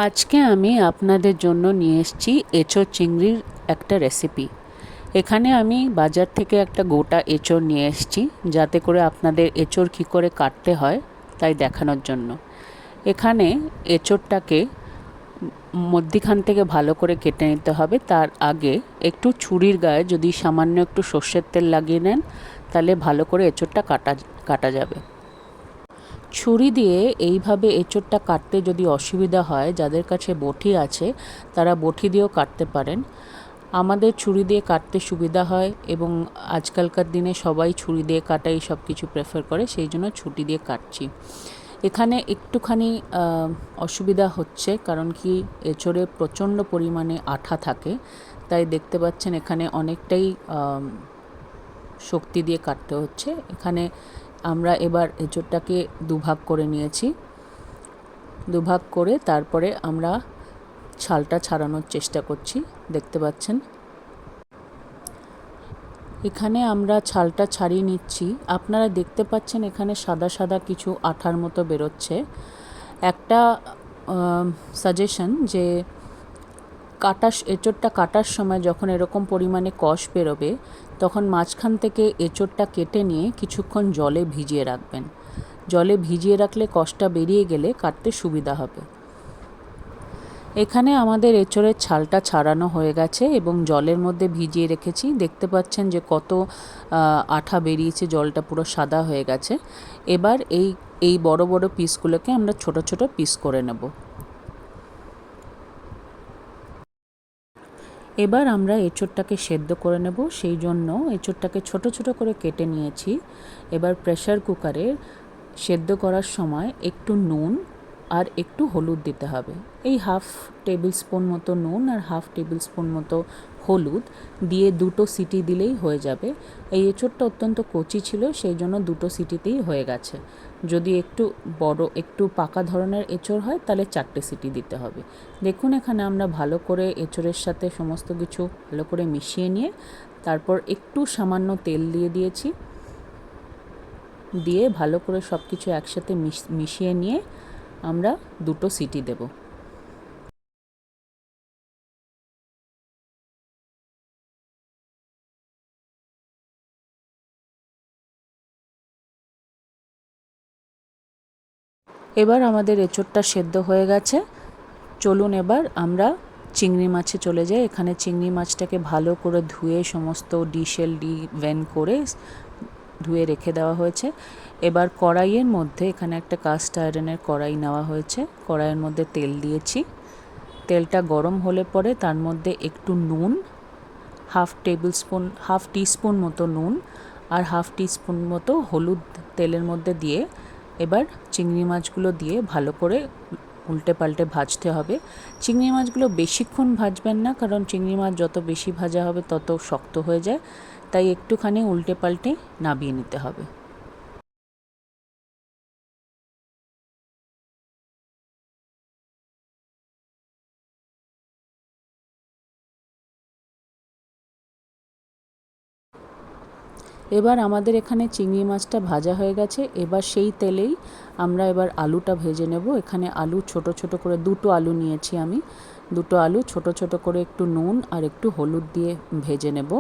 আজকে আমি আপনাদের জন্য নিয়ে এসেছি এঁচোড় চিংড়ির একটা রেসিপি। এখানে আমি বাজার থেকে একটা গোটা এঁচোড় নিয়ে এসেছি, যাতে করে আপনাদের এঁচোড় কী করে কাটতে হয় তাই দেখানোর জন্য। এখানে এঁচোড়টাকে মধ্যিখান থেকে ভালো করে কেটে নিতে হবে। তার আগে একটু ছুরির গায়ে যদি সামান্য একটু সর্ষের তেল লাগিয়ে নেন, তাহলে ভালো করে এঁচোড়টা কাটা যাবে। ছুরি দিয়ে এইভাবে এঁচোড়টা কাটতে যদি অসুবিধা হয়, যাদের কাছে বঁটি আছে তারা বঁটি দিয়েও কাটতে পারেন। আমাদের ছুরি দিয়ে কাটতে সুবিধা হয় এবং আজকালকার দিনে সবাই ছুরি দিয়ে কাটাই সব কিছু প্রেফার করে, সেই জন্য ছুরি দিয়ে কাটছি। এখানে একটুখানি অসুবিধা হচ্ছে, কারণ কি এঁচোড়ে প্রচণ্ড পরিমাণে আঠা থাকে, তাই দেখতে পাচ্ছেন এখানে অনেকটাই শক্তি দিয়ে কাটতে হচ্ছে। এখানে আমরা এবার এঁচোড়টাকে দুভাগ করে নিয়েছি। দুভাগ করে তারপরে আমরা ছালটা ছাড়ানোর চেষ্টা করছি। দেখতে পাচ্ছেন এখানে আমরা ছালটা ছাড়িয়ে নিচ্ছি। আপনারা দেখতে পাচ্ছেন এখানে সাদা সাদা কিছু আঠার মতো বেরোচ্ছে। একটা সাজেশন, যে এঁচোড়টা কাটার সময় যখন এরকম পরিমাণে কষ বেরোবে, তখন মাঝখান থেকে এঁচোড়টা কেটে নিয়ে কিছুক্ষণ জলে ভিজিয়ে রাখবেন। জলে ভিজিয়ে রাখলে কষটা বেরিয়ে গেলে কাটতে সুবিধা হবে। এখানে আমাদের এঁচোড়ের ছালটা ছাড়ানো হয়ে গেছে এবং জলের মধ্যে ভিজিয়ে রেখেছি। দেখতে পাচ্ছেন যে কত আঠা বেরিয়েছে, জলটা পুরো সাদা হয়ে গেছে। এবার এই বড় বড় পিসগুলোকে আমরা ছোট ছোট পিস করে নেব। এবার আমরা এঁচোড়টাকে সেদ্ধ করে নেব, সেই জন্য এঁচোড়টাকে ছোট ছোট করে কেটে নিয়েছি। এবার প্রেসার কুকারে সেদ্ধ করার সময় একটু নুন আর একটু হলুদ দিতে হবে। এই 1/2 টেবিল স্পুন মতো নুন আর 1/2 টেবিল স্পুন মতো হলুদ দিয়ে 2টো সিটি দিলেই হয়ে যাবে। এই এঁচোড়টা অত্যন্ত কচি ছিল, সেই জন্য 2টো সিটিতেই হয়ে গেছে। যদি একটু বড়, একটু পাকা ধরনের এঁচোড় হয় তাহলে 4টে সিটি দিতে হবে। দেখুন এখানে আমরা ভালো করে এঁচোড়ের সাথে সমস্ত কিছু ভালো করে মিশিয়ে নিয়ে তারপর একটু সামান্য তেল দিয়ে দিয়েছি। দিয়ে ভালো করে সব কিছু একসাথে মিশিয়ে নিয়ে আমরা 2টো সিটি দেব। এবার আমাদের এঁচোড়টা সেদ্ধ হয়ে গেছে। চলুন এবার আমরা চিংড়ি মাছে চলে যাই। এখানে চিংড়ি মাছটাকে ভালো করে ধুয়ে সমস্ত ডিশেল ভেন করে ধুয়ে রেখে দেওয়া হয়েছে। এবার কড়াইয়ের মধ্যে, এখানে একটা কাস্ট আয়রনের কড়াই নেওয়া হয়েছে, কড়াইয়ের মধ্যে তেল দিয়েছি। তেলটা গরম হলে পরে তার মধ্যে একটু নুন, 1/2 টিস্পুন মতো নুন আর 1/2 টিস্পুন মতো হলুদ তেলের মধ্যে দিয়ে এবার চিংড়ি মাছগুলো দিয়ে ভালো করে উল্টে পাল্টে ভাজতে হবে। চিংড়ি মাছগুলো বেশিক্ষণ ভাজবেন না, কারণ চিংড়ি মাছ যত বেশি ভাজা হবে তত শক্ত হয়ে যায়, তাই একটুখানি উল্টে পাল্টে নামিয়ে নিতে হবে। এবার আমাদের এখানে চিংড়ি মাছটা ভাজা হয়ে গেছে। এবার সেই তেলেই আমরা এবার আলুটা ভেজে নেব। এখানে আলু ছোট ছোট করে 2টো আলু নিয়েছি আমি। 2টো আলু ছোট ছোট করে একটু নুন আর একটু হলুদ দিয়ে ভেজে নেব।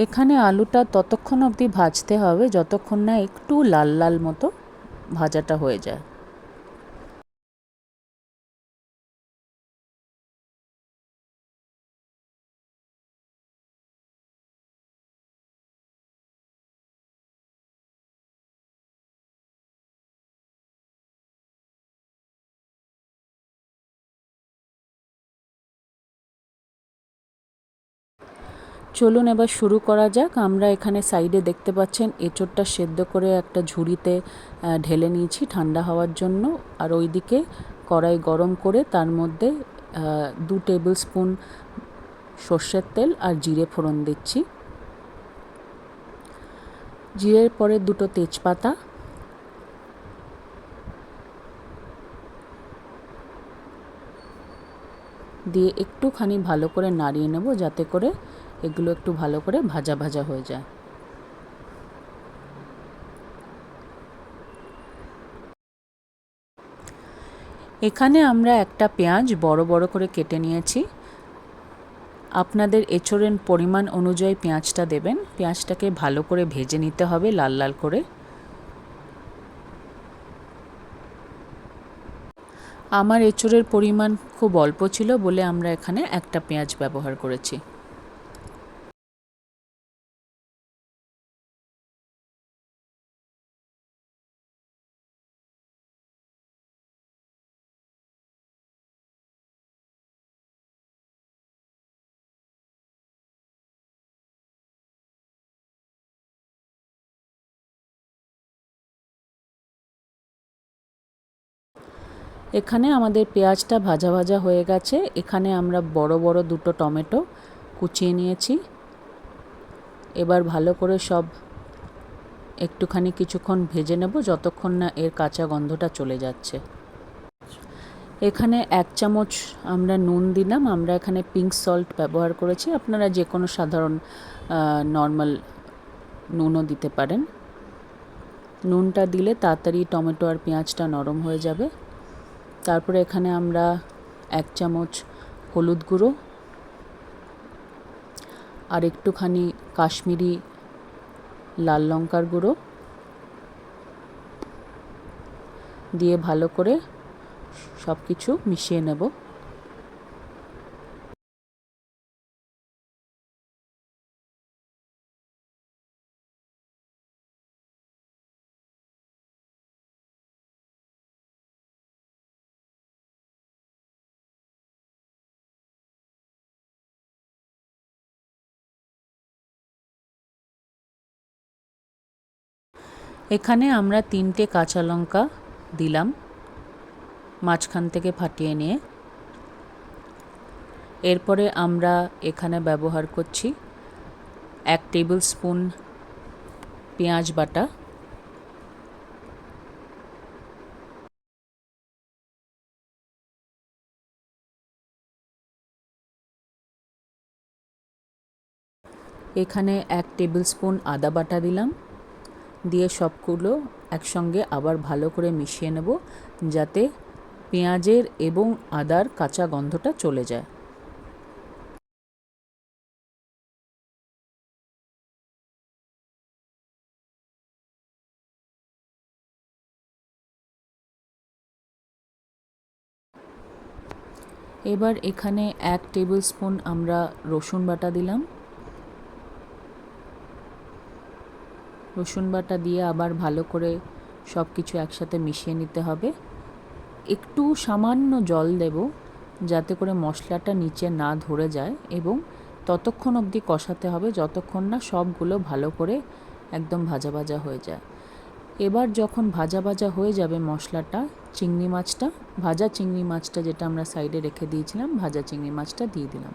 এখানে আলুটা ততক্ষণ অবধি ভাজতে হবে যতক্ষণ না একটু লাল লাল মতো ভাজাটা হয়ে যায়। চলুন এবার শুরু করা যাক। আমরা এখানে সাইডে দেখতে পাচ্ছেন এঁচোড়টা সেদ্ধ করে একটা ঝুড়িতে ঢেলে নিয়েছি ঠান্ডা হওয়ার জন্য। আর ওইদিকে কড়াই গরম করে তার মধ্যে 2 টেবিল স্পুন সর্ষের তেল আর জিরে ফোড়ন দিচ্ছি। জিরের পরে 2টো তেজপাতা, দিয়ে একটুখানি ভালো করে নাড়িয়ে নেব, যাতে করে এগুলো একটু ভালো করে ভাজা ভাজা হয়ে যায়। এখানে আমরা একটা পেঁয়াজ বড় বড় করে কেটে নিয়েছি। আপনাদের এঁচোড়ের পরিমাণ অনুযায়ী পেঁয়াজটা দেবেন। পেঁয়াজটাকে ভালো করে ভেজে নিতে হবে লাল লাল করে। আমার এঁচোড়ের পরিমাণ খুব অল্প ছিল বলে আমরা এখানে একটা পেঁয়াজ ব্যবহার করেছি। এখানে আমাদের পেঁয়াজটা ভাজা ভাজা হয়ে গেছে। এখানে আমরা বড় বড় দুটো টমেটো কুচিয়ে নিয়েছি। এবার ভালো করে সব একটুখানি কিছুক্ষণ ভেজে নেব, যতক্ষণ না এর কাঁচা গন্ধটা চলে যাচ্ছে। এখানে 1 চামচ আমরা নুন দিলাম। আমরা এখানে পিঙ্ক সল্ট ব্যবহার করেছি, আপনারা যে কোনো সাধারণ নর্মাল নুনও দিতে পারেন। নুনটা দিলে তাড়াতাড়ি টমেটো আর পেঁয়াজটা নরম হয়ে যাবে। তারপরে এখানে আমরা 1 চামচ হলুদ গুঁড়ো আর একটুখানি কাশ্মীরি লাল লঙ্কার গুঁড়ো দিয়ে ভালো করে সব কিছু মিশিয়ে নেব। এখানে আমরা 3টে কাঁচা লঙ্কা দিলাম মাঝখান থেকে ফাটিয়ে নিয়ে। এরপরে আমরা এখানে ব্যবহার করছি 1 টেবিল স্পুন পেঁয়াজ বাটা, এখানে 1 টেবিল স্পুন আদা বাটা দিলাম, দিয়ে সবগুলো একসঙ্গে আবার ভালো করে মিশিয়ে নেব যাতে পেঁয়াজের এবং আদার কাঁচা গন্ধটা চলে যায়। এবার এখানে 1 টেবিল স্পুন আমরা রসুন বাটা দিলাম। রসুন বাটা দিয়ে আবার ভালো করে সব কিছু একসাথে মিশিয়ে নিতে হবে। একটু সামান্য জল দেব যাতে করে মশলাটা নিচে না ধরে যায়, এবং ততক্ষণ অবধি কষাতে হবে যতক্ষণ না সবগুলো ভালো করে একদম ভাজা ভাজা হয়ে যায়। এবার যখন ভাজা ভাজা হয়ে যাবে মশলাটা, ভাজা চিংড়ি মাছটা যেটা আমরা সাইডে রেখে দিয়েছিলাম, ভাজা চিংড়ি মাছটা দিয়ে দিলাম।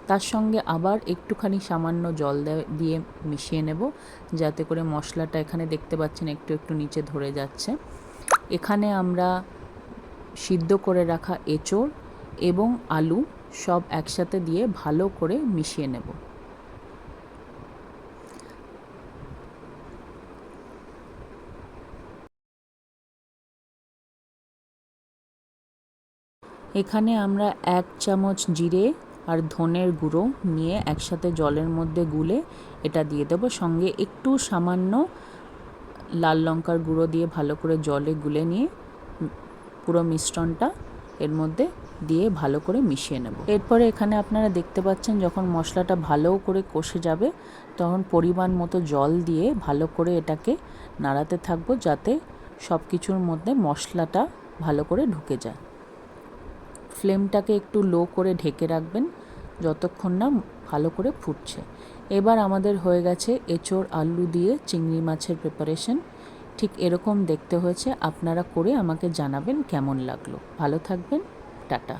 তার সঙ্গে আবার একটুখানি সামান্য জল দিয়ে মিশিয়ে নেব যাতে করে মশলাটা, এখানে দেখতে পাচ্ছেন একটু একটু নিচে ধরে যাচ্ছে। এখানে আমরা সিদ্ধ করে রাখা এঁচোড় এবং আলু সব একসাথে দিয়ে ভালো করে মিশিয়ে নেব। এখানে আমরা 1 চামচ জিরে আর ধনের গুঁড়ো নিয়ে একসাথে জলের মধ্যে গুলে এটা দিয়ে দেবো। সঙ্গে একটু সামান্য লাল লঙ্কার গুঁড়ো দিয়ে ভালো করে জলে গুলে নিয়ে পুরো মিশ্রণটা এর মধ্যে দিয়ে ভালো করে মিশিয়ে নেব। এরপরে এখানে আপনারা দেখতে পাচ্ছেন যখন মশলাটা ভালো করে কষে যাবে তখন পরিমাণ মতো জল দিয়ে ভালো করে এটাকে নাড়াতে থাকবো যাতে সব কিছুর মধ্যে মশলাটা ভালো করে ঢুকে যায়। ফ্লেমটাকে একটু লো করে ঢেকে রাখবেন যতক্ষণ না ভালো করে ফুটছে। এবার আমাদের হয়ে গেছে এঁচোড় আলু দিয়ে চিংড়ি মাছের প্রিপারেশন। ঠিক এরকম দেখতে হয়েছে। আপনারা করে আমাকে জানাবেন কেমন লাগলো। ভালো থাকবেন, টাটা।